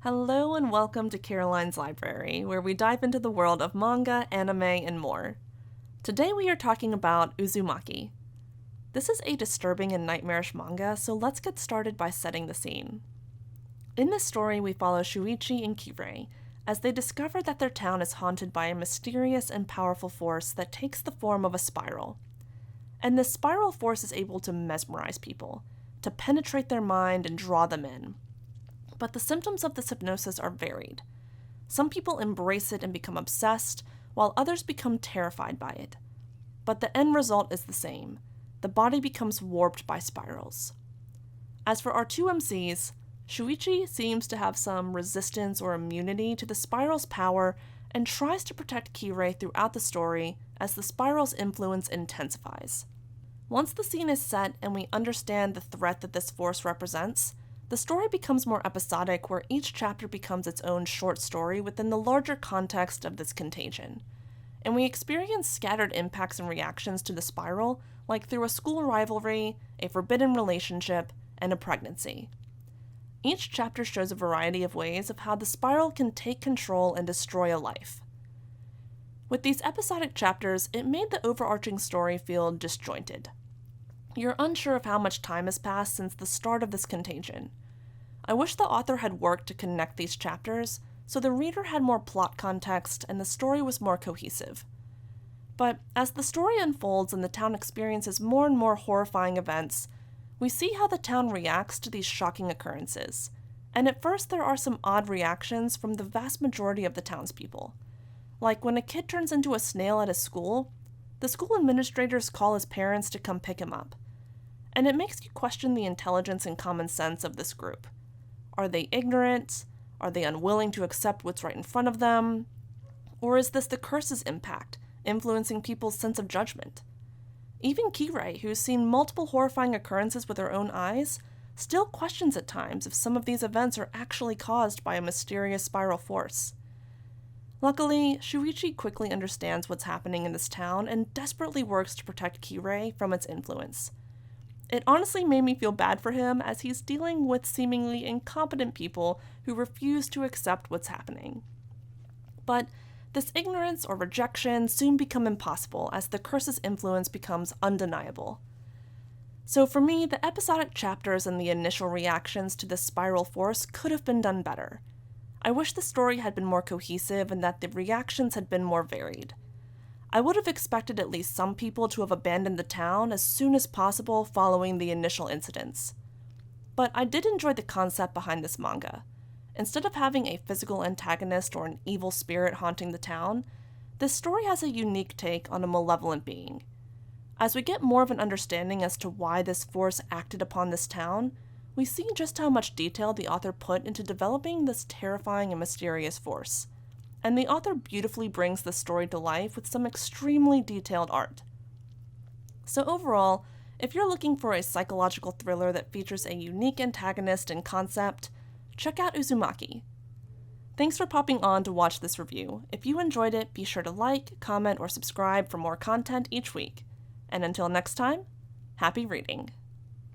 Hello and welcome to Caroline's Library, where we dive into the world of manga, anime, and more. Today we are talking about Uzumaki. This is a disturbing and nightmarish manga, so let's get started by setting the scene. In this story, we follow Shuichi and Kirei as they discover that their town is haunted by a mysterious and powerful force that takes the form of a spiral. And this spiral force is able to mesmerize people, to penetrate their mind and draw them in. But the symptoms of this hypnosis are varied. Some people embrace it and become obsessed, while others become terrified by it. But the end result is the same. The body becomes warped by spirals. As for our two MCs, Shuichi seems to have some resistance or immunity to the spiral's power and tries to protect Kirei throughout the story as the spiral's influence intensifies. Once the scene is set and we understand the threat that this force represents, the story becomes more episodic, where each chapter becomes its own short story within the larger context of this contagion. And we experience scattered impacts and reactions to the spiral, like through a school rivalry, a forbidden relationship, and a pregnancy. Each chapter shows a variety of ways of how the spiral can take control and destroy a life. With these episodic chapters, it made the overarching story feel disjointed. You're unsure of how much time has passed since the start of this contagion. I wish the author had worked to connect these chapters so the reader had more plot context and the story was more cohesive. But as the story unfolds and the town experiences more and more horrifying events, we see how the town reacts to these shocking occurrences. And at first there are some odd reactions from the vast majority of the townspeople. Like when a kid turns into a snail at his school, the school administrators call his parents to come pick him up. And it makes you question the intelligence and common sense of this group. Are they ignorant? Are they unwilling to accept what's right in front of them? Or is this the curse's impact, influencing people's sense of judgment? Even Kirei, who's seen multiple horrifying occurrences with her own eyes, still questions at times if some of these events are actually caused by a mysterious spiral force. Luckily, Shuichi quickly understands what's happening in this town and desperately works to protect Kirei from its influence. It honestly made me feel bad for him as he's dealing with seemingly incompetent people who refuse to accept what's happening. But this ignorance or rejection soon become impossible as the curse's influence becomes undeniable. So for me, the episodic chapters and the initial reactions to this spiral force could have been done better. I wish the story had been more cohesive and that the reactions had been more varied. I would have expected at least some people to have abandoned the town as soon as possible following the initial incidents. But I did enjoy the concept behind this manga. Instead of having a physical antagonist or an evil spirit haunting the town, this story has a unique take on a malevolent being. As we get more of an understanding as to why this force acted upon this town, we see just how much detail the author put into developing this terrifying and mysterious force. And the author beautifully brings the story to life with some extremely detailed art. So overall, if you're looking for a psychological thriller that features a unique antagonist and concept, check out Uzumaki. Thanks for popping on to watch this review. If you enjoyed it, be sure to like, comment, or subscribe for more content each week. And until next time, happy reading!